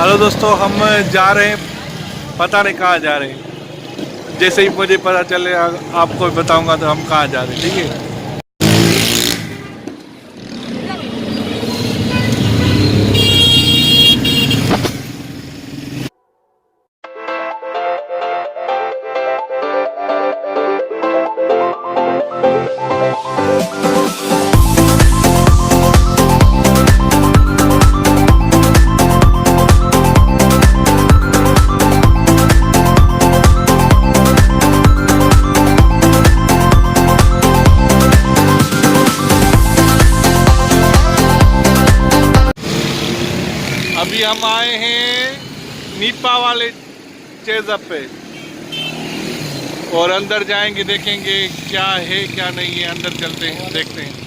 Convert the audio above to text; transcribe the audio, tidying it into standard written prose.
Hello दोस्तों, हम जा रहे हैं, पता नहीं कहाँ जा रहे हैं। जैसे ही मुझे पता चले आपको बताऊंगा तो हम कहाँ जा रहे हैं, ठीक है। अभी हम आए हैं नीपा वाले चेज़अप पे और अंदर जाएंगे, देखेंगे क्या है क्या नहीं है। अंदर चलते हैं, देखते हैं।